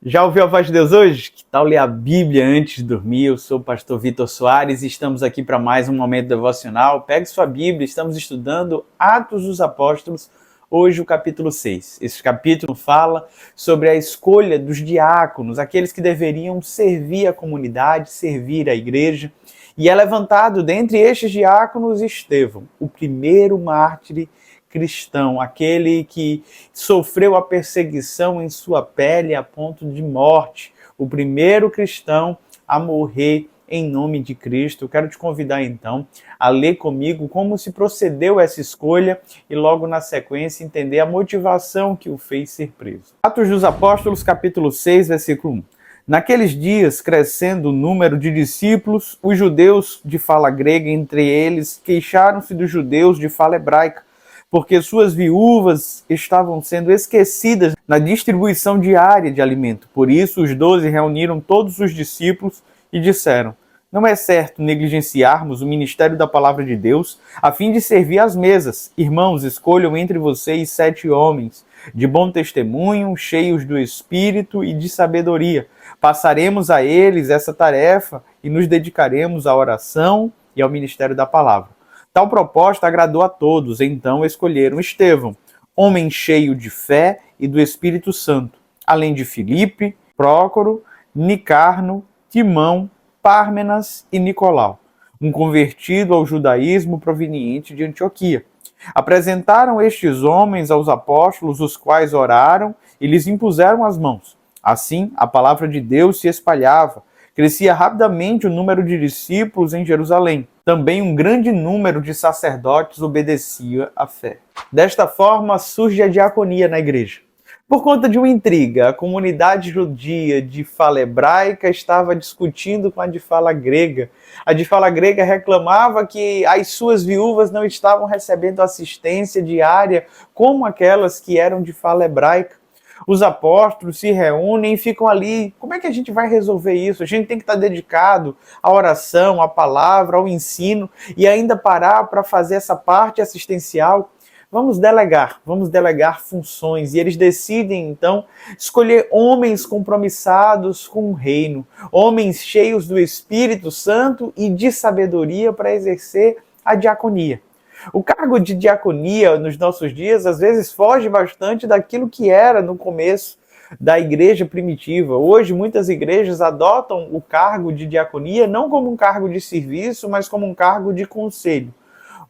Já ouviu a voz de Deus hoje? Que tal ler a Bíblia antes de dormir? Eu sou o pastor Vitor Soares e estamos aqui para mais um momento devocional. Pegue sua Bíblia, estamos estudando Atos dos Apóstolos, hoje o capítulo 6. Esse capítulo fala sobre a escolha dos diáconos, aqueles que deveriam servir a comunidade, servir a igreja. E é levantado dentre estes diáconos Estevão, o primeiro mártir cristão, aquele que sofreu a perseguição em sua pele a ponto de morte, o primeiro cristão a morrer em nome de Cristo. Eu quero te convidar então a ler comigo como se procedeu essa escolha e logo na sequência entender a motivação que o fez ser preso. Atos dos Apóstolos, capítulo 6, versículo 1. Naqueles dias, crescendo o número de discípulos, os judeus de fala grega entre eles queixaram-se dos judeus de fala hebraica, porque suas viúvas estavam sendo esquecidas na distribuição diária de alimento. Por isso, os 12 reuniram todos os discípulos e disseram: não é certo negligenciarmos o ministério da palavra de Deus a fim de servir às mesas. Irmãos, escolham entre vocês 7 homens de bom testemunho, cheios do Espírito e de sabedoria. Passaremos a eles essa tarefa e nos dedicaremos à oração e ao ministério da palavra. Tal proposta agradou a todos, então escolheram Estevão, homem cheio de fé e do Espírito Santo, além de Filipe, Prócoro, Nicarno, Timão, Pármenas e Nicolau, um convertido ao judaísmo proveniente de Antioquia. Apresentaram estes homens aos apóstolos, os quais oraram e lhes impuseram as mãos. Assim, a palavra de Deus se espalhava. Crescia rapidamente o número de discípulos em Jerusalém. Também um grande número de sacerdotes obedecia à fé. Desta forma, surge a diaconia na igreja. Por conta de uma intriga, a comunidade judia de fala hebraica estava discutindo com a de fala grega. A de fala grega reclamava que as suas viúvas não estavam recebendo assistência diária como aquelas que eram de fala hebraica. Os apóstolos se reúnem e ficam ali. Como é que a gente vai resolver isso? A gente tem que estar dedicado à oração, à palavra, ao ensino e ainda parar para fazer essa parte assistencial. Vamos delegar funções. E eles decidem, então, escolher homens compromissados com o reino, homens cheios do Espírito Santo e de sabedoria para exercer a diaconia. O cargo de diaconia nos nossos dias, às vezes, foge bastante daquilo que era no começo da igreja primitiva. Hoje, muitas igrejas adotam o cargo de diaconia não como um cargo de serviço, mas como um cargo de conselho,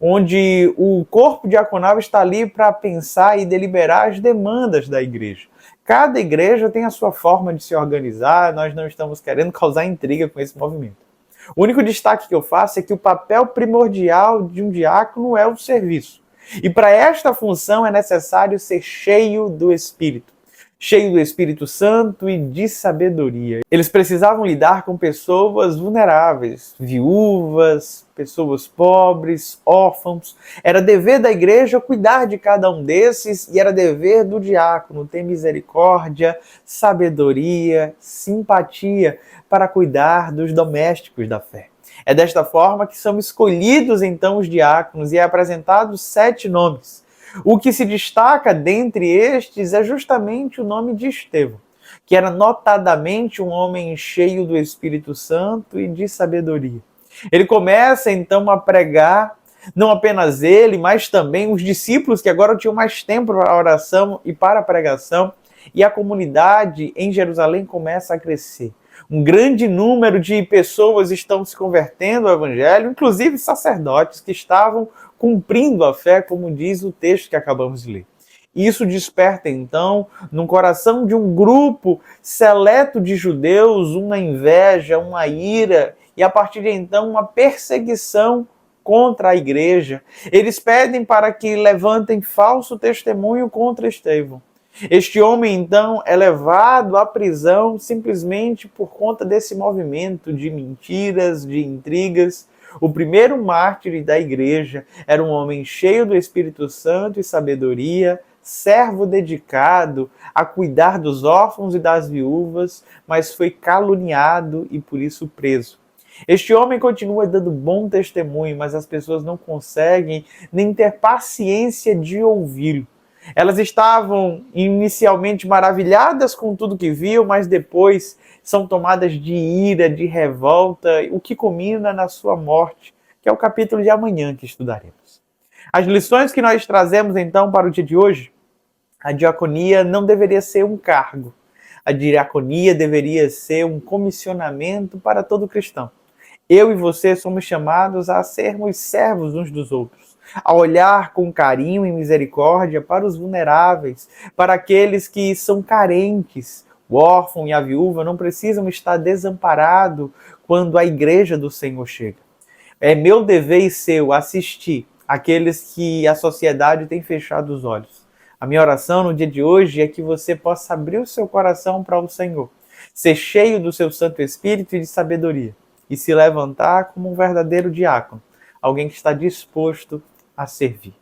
onde o corpo diaconal está ali para pensar e deliberar as demandas da igreja. Cada igreja tem a sua forma de se organizar, nós não estamos querendo causar intriga com esse movimento. O único destaque que eu faço é que o papel primordial de um diácono é o serviço. E para esta função é necessário ser cheio do Espírito Santo e de sabedoria. Eles precisavam lidar com pessoas vulneráveis, viúvas, pessoas pobres, órfãos. Era dever da igreja cuidar de cada um desses e era dever do diácono ter misericórdia, sabedoria, simpatia para cuidar dos domésticos da fé. É desta forma que são escolhidos então os diáconos e é apresentados 7 nomes. O que se destaca dentre estes é justamente o nome de Estevão, que era notadamente um homem cheio do Espírito Santo e de sabedoria. Ele começa então a pregar, não apenas ele, mas também os discípulos que agora tinham mais tempo para a oração e para a pregação, e a comunidade em Jerusalém começa a crescer. Um grande número de pessoas estão se convertendo ao evangelho, inclusive sacerdotes que estavam cumprindo a fé, como diz o texto que acabamos de ler. Isso desperta, então, no coração de um grupo seleto de judeus, uma inveja, uma ira, e a partir de então, uma perseguição contra a igreja. Eles pedem para que levantem falso testemunho contra Estevão. Este homem, então, é levado à prisão simplesmente por conta desse movimento de mentiras, de intrigas. O primeiro mártir da igreja era um homem cheio do Espírito Santo e sabedoria, servo dedicado a cuidar dos órfãos e das viúvas, mas foi caluniado e por isso preso. Este homem continua dando bom testemunho, mas as pessoas não conseguem nem ter paciência de ouvi-lo. Elas estavam inicialmente maravilhadas com tudo que viam, mas depois são tomadas de ira, de revolta, o que culmina na sua morte, que é o capítulo de amanhã que estudaremos. As lições que nós trazemos então para o dia de hoje: a diaconia não deveria ser um cargo. A diaconia deveria ser um comissionamento para todo cristão. Eu e você somos chamados a sermos servos uns dos outros, a olhar com carinho e misericórdia para os vulneráveis, para aqueles que são carentes. O órfão e a viúva não precisam estar desamparados quando a igreja do Senhor chega. É meu dever e seu assistir aqueles que a sociedade tem fechado os olhos. A minha oração no dia de hoje é que você possa abrir o seu coração para o Senhor, ser cheio do seu Santo Espírito e de sabedoria, e se levantar como um verdadeiro diácono, alguém que está disposto a servir.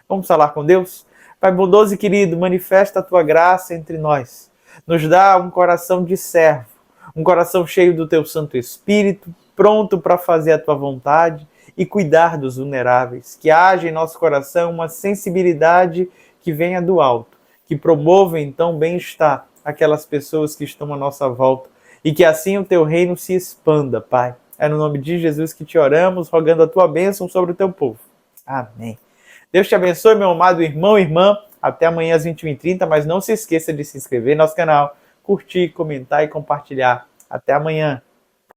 Vamos falar com Deus? Pai bondoso e querido, manifesta a tua graça entre nós. Nos dá um coração de servo, um coração cheio do teu Santo Espírito, pronto para fazer a tua vontade e cuidar dos vulneráveis. Que haja em nosso coração uma sensibilidade que venha do alto, que promova então bem-estar àquelas pessoas que estão à nossa volta e que assim o teu reino se expanda, Pai. É no nome de Jesus que te oramos, rogando a tua bênção sobre o teu povo. Amém. Deus te abençoe, meu amado irmão e irmã. Até amanhã às 21h30, mas não se esqueça de se inscrever no nosso canal, curtir, comentar e compartilhar. Até amanhã.